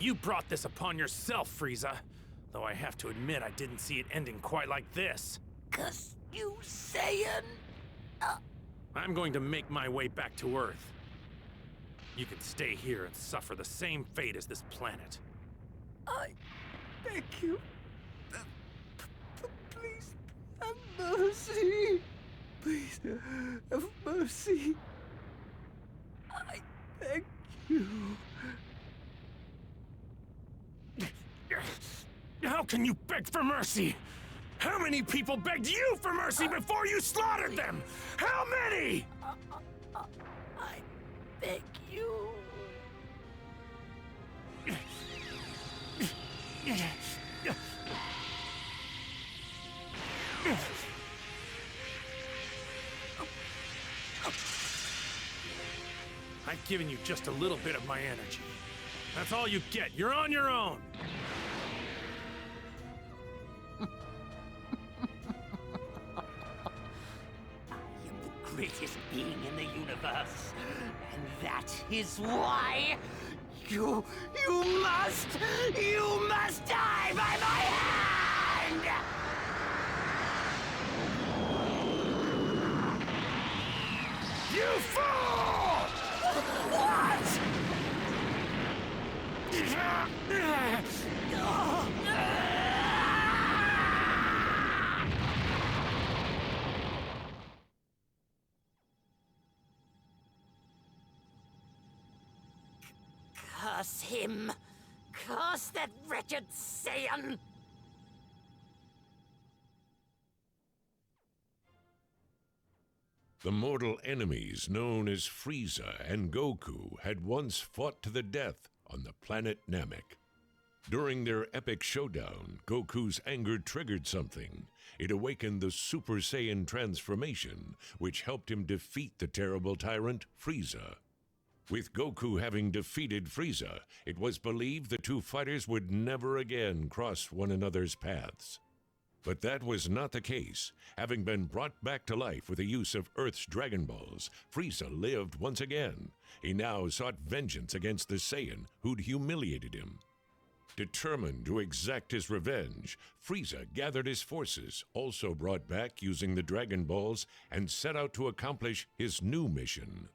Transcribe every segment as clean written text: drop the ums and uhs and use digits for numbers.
You brought this upon yourself, Frieza. Though I have to admit I didn't see it ending quite like this. 'Cause you Saiyan... I'm going to make my way back to Earth. You can stay here and suffer the same fate as this planet. I beg you. Please, have mercy. Please, have mercy. I beg you. How can you beg for mercy? How many people begged you for mercy before you slaughtered them? How many? I beg you. I've given you just a little bit of my energy. That's all you get. You're on your own. Greatest being in the universe. And that is why you must die by my hand! You fool! What? Curse him! Curse that wretched Saiyan! The mortal enemies known as Frieza and Goku had once fought to the death on the planet Namek. During their epic showdown, Goku's anger triggered something. It awakened the Super Saiyan transformation, which helped him defeat the terrible tyrant Frieza. With Goku having defeated Frieza, it was believed the two fighters would never again cross one another's paths. But that was not the case. Having been brought back to life with the use of Earth's Dragon Balls, Frieza lived once again. He now sought vengeance against the Saiyan who'd humiliated him. Determined to exact his revenge, Frieza gathered his forces, also brought back using the Dragon Balls, and set out to accomplish his new mission.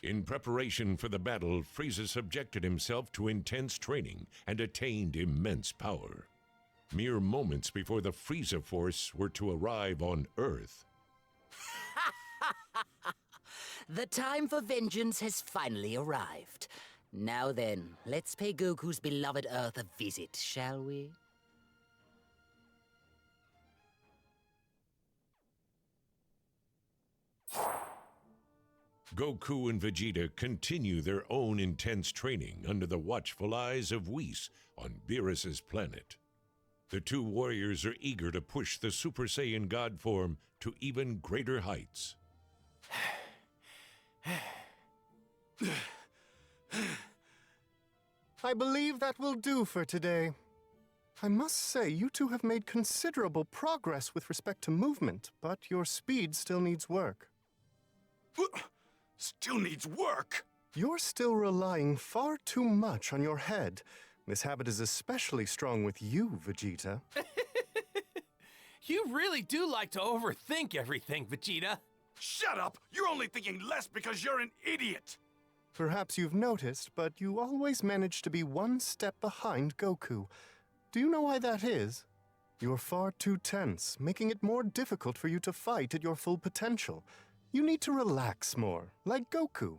In preparation for the battle, Frieza subjected himself to intense training and attained immense power. Mere moments before the Frieza Force were to arrive on Earth. The time for vengeance has finally arrived. Now then, let's pay Goku's beloved Earth a visit, shall we? Goku and Vegeta continue their own intense training under the watchful eyes of Whis on Beerus's planet. The two warriors are eager to push the Super Saiyan God form to even greater heights. I believe that will do for today. I must say, you two have made considerable progress with respect to movement, but your speed still needs work. Still needs work? You're still relying far too much on your head. This habit is especially strong with you, Vegeta. You really do like to overthink everything, Vegeta. Shut up! You're only thinking less because you're an idiot! Perhaps you've noticed, but you always manage to be one step behind Goku. Do you know why that is? You're far too tense, making it more difficult for you to fight at your full potential. You need to relax more, like Goku.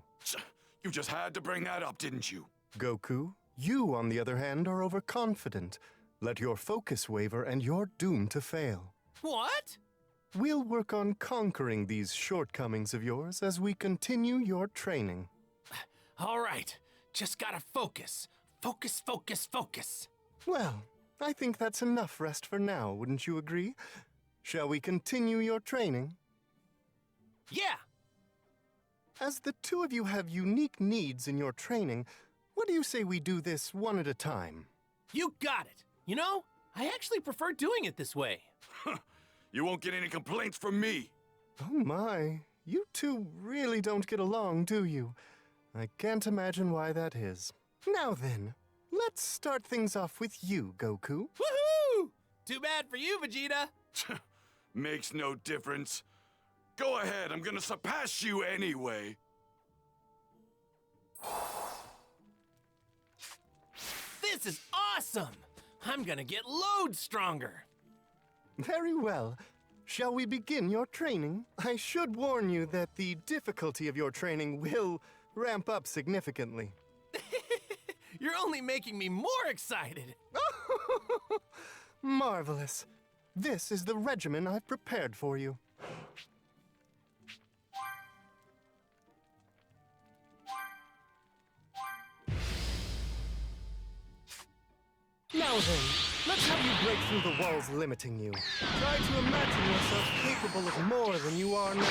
You just had to bring that up, didn't you? Goku, you, on the other hand, are overconfident. Let your focus waver and you're doomed to fail. What? We'll work on conquering these shortcomings of yours as we continue your training. All right, just gotta focus. Focus, focus, focus. Well, I think that's enough rest for now, wouldn't you agree? Shall we continue your training? Yeah! As the two of you have unique needs in your training, what do you say we do this one at a time? You got it. You know, I actually prefer doing it this way. You won't get any complaints from me. Oh my, you two really don't get along, do you? I can't imagine why that is. Now then, Let's start things off with you, Goku. Woohoo! Too bad for you, Vegeta. Makes no difference. Go ahead, I'm gonna surpass you anyway. This is awesome! I'm gonna get loads stronger. Very well. Shall we begin your training? I should warn you that the difficulty of your training will ramp up significantly. You're only making me more excited. Marvelous. This is the regimen I've prepared for you. Now then, let's have you break through the walls limiting you. Try to imagine yourself capable of more than you are now.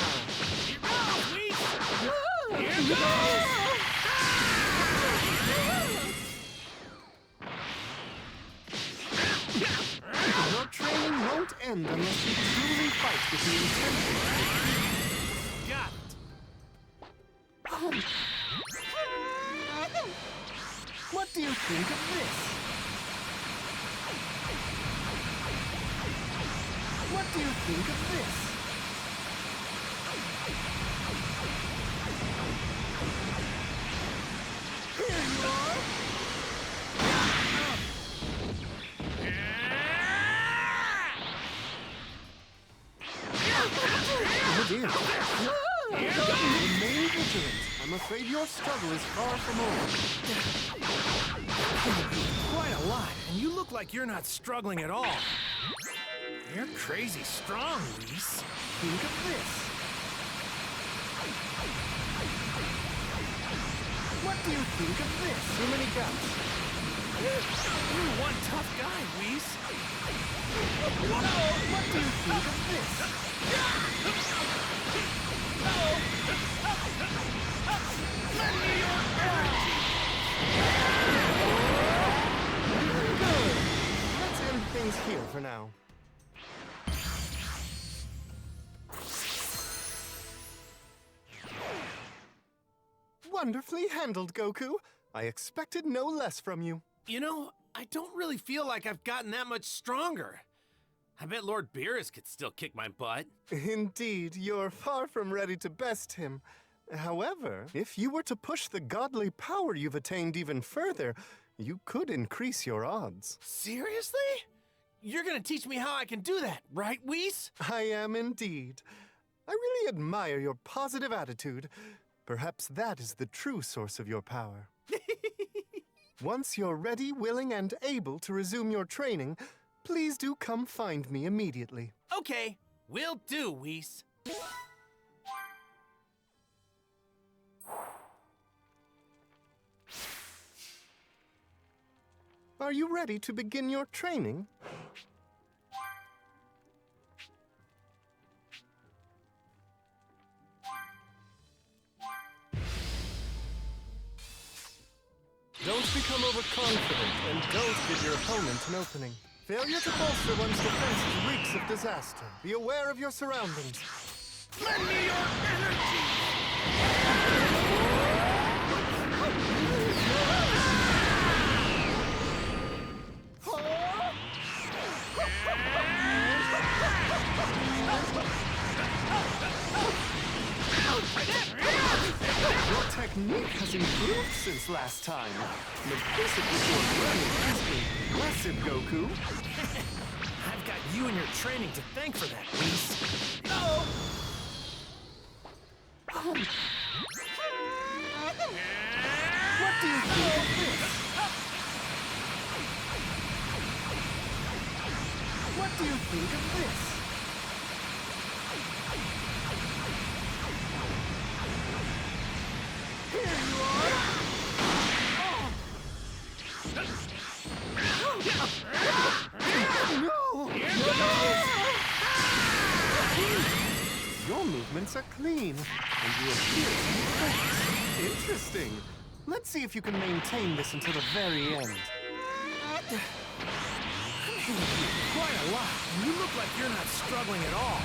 Here goes, Whis! Here goes! Your training won't end unless you truly fight with the intention. Got it. What do you think of this? What do you think of this? Here you are! Oh dear. Remain vigilant. I'm afraid your struggle is far from over. Quite a lot, and you look like you're not struggling at all. You're crazy strong, Whis. Think of this. What do you think of this? Too many gaps. You're one tough guy, Whis. What do you think of this? Good. Let's end things here for now. Wonderfully handled, Goku. I expected no less from you. You know, I don't really feel like I've gotten that much stronger. I bet Lord Beerus could still kick my butt. Indeed, you're far from ready to best him. However, if you were to push the godly power you've attained even further, you could increase your odds. Seriously? You're gonna teach me how I can do that, right, Whis? I am indeed. I really admire your positive attitude. Perhaps that is the true source of your power. Once you're ready, willing, and able to resume your training, please do come find me immediately. Okay, will do, Whis. Are you ready to begin your training? Don't become overconfident, and don't give your opponent an opening. Failure to bolster one's defenses reeks of disaster. Be aware of your surroundings. Lend me your energy! Your technique has improved since last time. The visit with your learning has been impressive, Goku. I've got you and your training to thank for that, Whis. What do you think of this? What do you think of this? Here you are! No! Your movements are clean, and you appear to be focused. Interesting. Let's see if you can maintain this until the very end. Quite a lot, and you look like you're not struggling at all.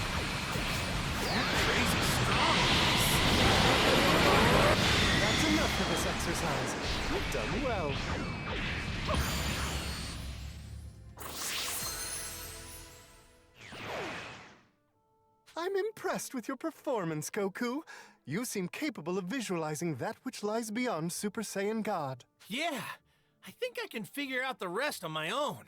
You're crazy strong, Whis. That's enough for this exercise. You've done well. impressed with your performance, Goku. You seem capable of visualizing that which lies beyond Super Saiyan God. Yeah, I think I can figure out the rest on my own.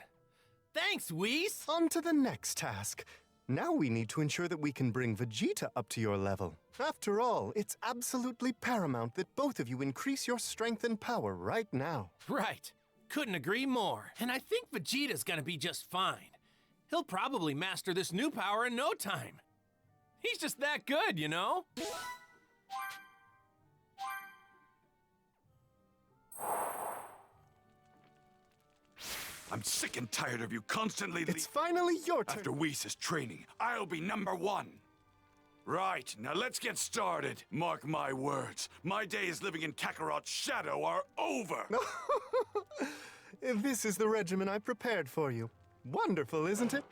Thanks, Whis. On to the next task. Now we need to ensure that we can bring Vegeta up to your level. After all, it's absolutely paramount that both of you increase your strength and power right now. Right. Couldn't agree more. And I think Vegeta's gonna be just fine. He'll probably master this new power in no time. He's just that good, you know? I'm sick and tired of you constantly It's finally your turn. After Whis' training, I'll be #1. Right, now let's get started. Mark my words. My days living in Kakarot's shadow are over. This is the regimen I prepared for you. Wonderful, isn't it?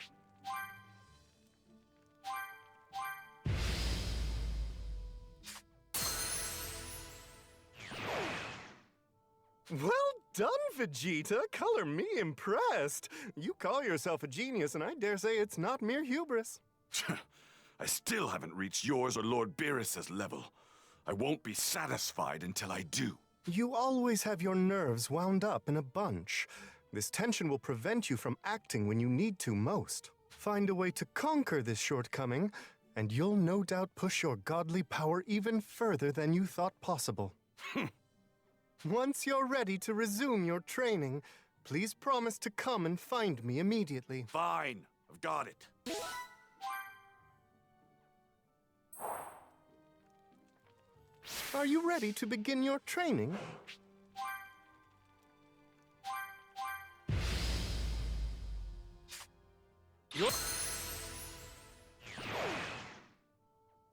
Well done, Vegeta. Color me impressed. You call yourself a genius, and I dare say it's not mere hubris. I still haven't reached yours or Lord Beerus's level. I won't be satisfied until I do. You always have your nerves wound up in a bunch. This tension will prevent you from acting when you need to most. Find a way to conquer this shortcoming, and you'll no doubt push your godly power even further than you thought possible. Once you're ready to resume your training, please promise to come and find me immediately. Fine, I've got it. Are you ready to begin your training?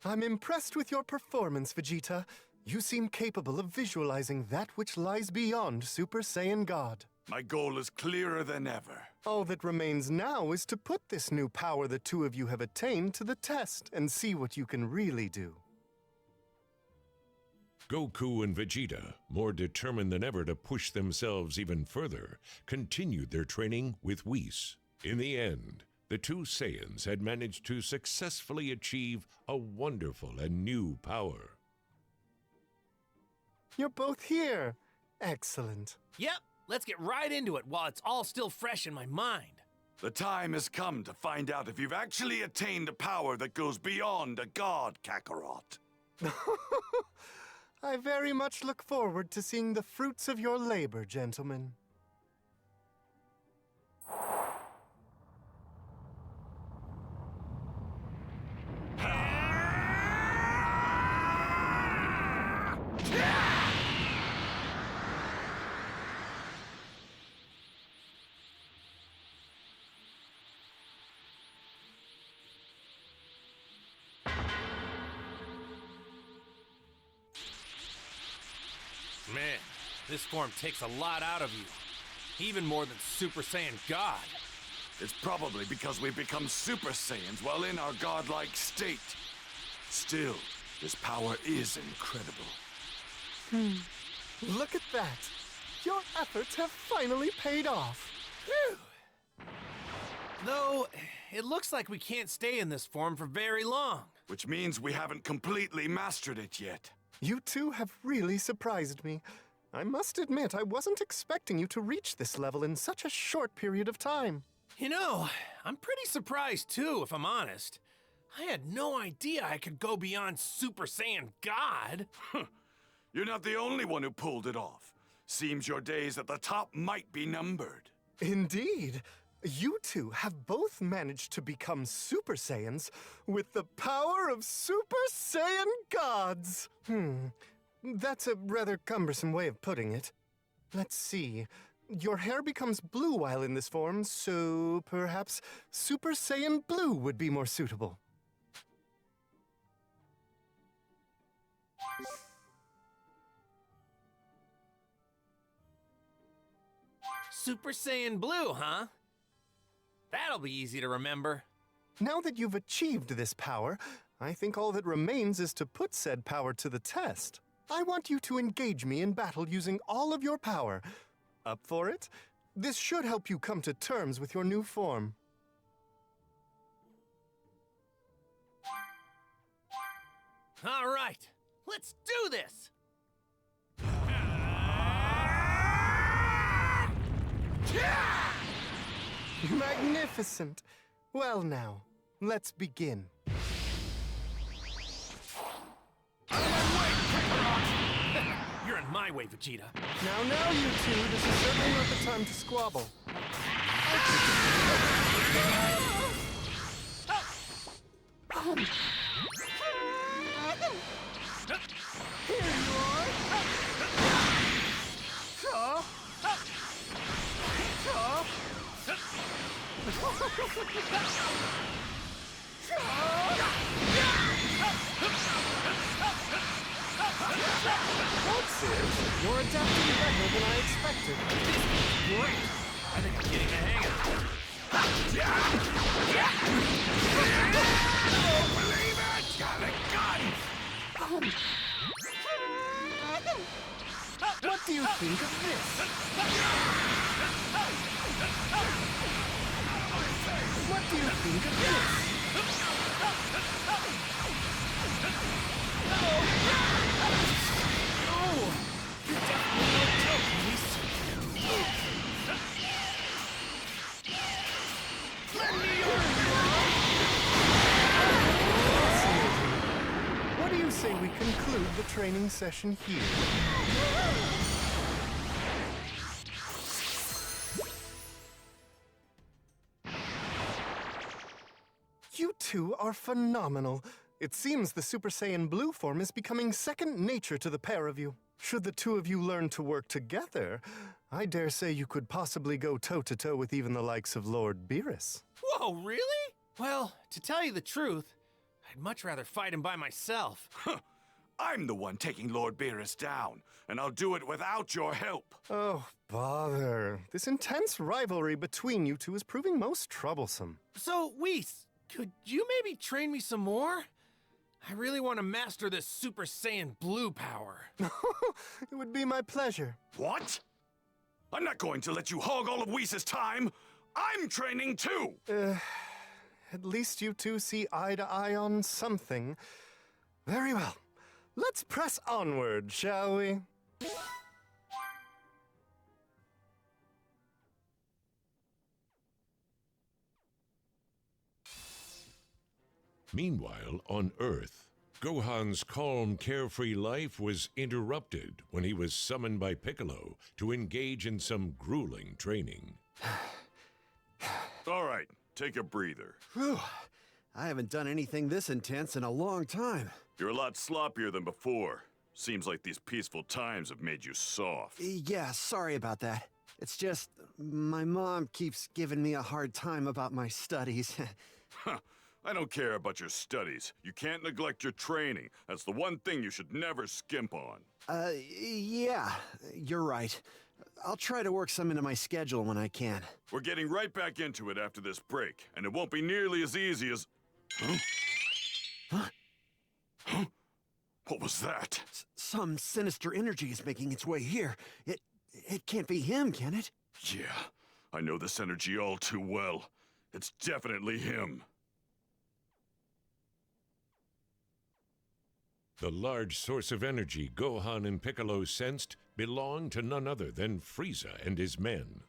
I'm impressed with your performance, Vegeta. You seem capable of visualizing that which lies beyond Super Saiyan God. My goal is clearer than ever. All that remains now is to put this new power the two of you have attained to the test and see what you can really do. Goku and Vegeta, more determined than ever to push themselves even further, continued their training with Whis. In the end, the two Saiyans had managed to successfully achieve a wonderful and new power. You're both here. Excellent. Yep, let's get right into it while it's all still fresh in my mind. The time has come to find out if you've actually attained a power that goes beyond a god, Kakarot. I very much look forward to seeing the fruits of your labor, gentlemen. Man, this form takes a lot out of you. Even more than Super Saiyan God. It's probably because we've become Super Saiyans while in our godlike state. Still, this power is incredible. Look at that. Your efforts have finally paid off. Whew. Though, it looks like we can't stay in this form for very long. Which means we haven't completely mastered it yet. You two have really surprised me. I must admit, I wasn't expecting you to reach this level in such a short period of time. You know, I'm pretty surprised too, if I'm honest. I had no idea I could go beyond Super Saiyan God. You're not the only one who pulled it off. Seems your days at the top might be numbered. Indeed. You two have both managed to become Super Saiyans with the power of Super Saiyan gods. That's a rather cumbersome way of putting it. Let's see. Your hair becomes blue while in this form, so perhaps Super Saiyan Blue would be more suitable. Super Saiyan Blue, huh? That'll be easy to remember. Now that you've achieved this power, I think all that remains is to put said power to the test. I want you to engage me in battle using all of your power. Up for it? This should help you come to terms with your new form. All right, let's do this! Magnificent! Well now, let's begin. You're in my way, Vegeta. Now, you two, this is certainly not the time to squabble. That's it. You're adapting better than I expected. Great! I think I'm getting the hang of it. Don't believe it! Got a gun! What do you think of this? What do you think of this? What do you say we conclude the training session here? You two are phenomenal. It seems the Super Saiyan Blue form is becoming second nature to the pair of you. Should the two of you learn to work together, I dare say you could possibly go toe-to-toe with even the likes of Lord Beerus. Whoa, really? Well, to tell you the truth, I'd much rather fight him by myself. I'm the one taking Lord Beerus down, and I'll do it without your help. Oh, bother. This intense rivalry between you two is proving most troublesome. So, Whis, could you maybe train me some more? I really want to master this Super Saiyan Blue power. It would be my pleasure. What? I'm not going to let you hog all of Whis' time. I'm training too. At least you two see eye to eye on something. Very well. Let's press onward, shall we? Meanwhile, on Earth, Gohan's calm, carefree life was interrupted when he was summoned by Piccolo to engage in some grueling training. All right, take a breather. Whew. I haven't done anything this intense in a long time. You're a lot sloppier than before. Seems like these peaceful times have made you soft. Yeah, sorry about that. It's just, my mom keeps giving me a hard time about my studies. I don't care about your studies. You can't neglect your training. That's the one thing you should never skimp on. Yeah, you're right. I'll try to work some into my schedule when I can. We're getting right back into it after this break, and it won't be nearly as easy as... Huh? What was that? Some sinister energy is making its way here. It can't be him, can it? Yeah, I know this energy all too well. It's definitely him. The large source of energy Gohan and Piccolo sensed belonged to none other than Frieza and his men.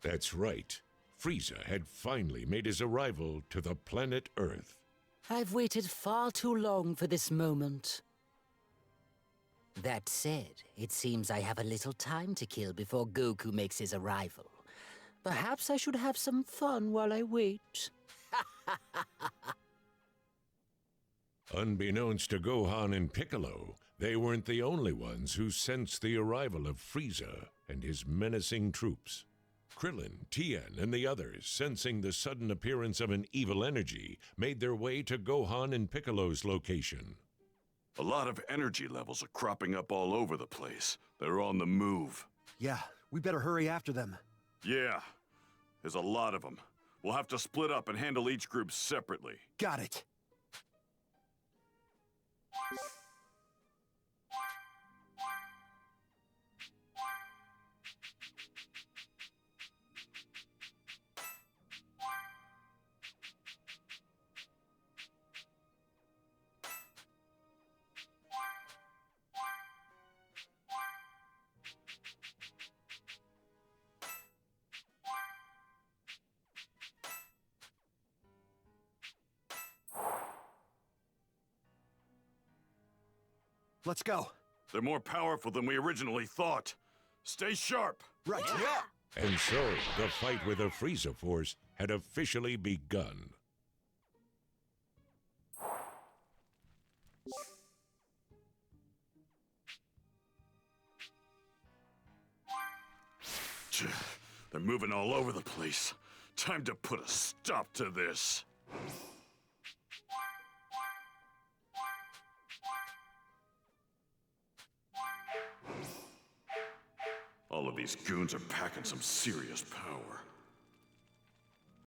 That's right, Frieza had finally made his arrival to the planet Earth. I've waited far too long for this moment. That said, it seems I have a little time to kill before Goku makes his arrival. Perhaps I should have some fun while I wait. Unbeknownst to Gohan and Piccolo, they weren't the only ones who sensed the arrival of Frieza and his menacing troops. Krillin, Tien, and the others, sensing the sudden appearance of an evil energy, made their way to Gohan and Piccolo's location. A lot of energy levels are cropping up all over the place. They're on the move. Yeah, we better hurry after them. Yeah, there's a lot of them. We'll have to split up and handle each group separately. Got it. Let's go. They're more powerful than we originally thought. Stay sharp. Right. Yeah. And so, the fight with the Frieza Force had officially begun. They're moving all over the place. Time to put a stop to this. All of these goons are packing some serious power.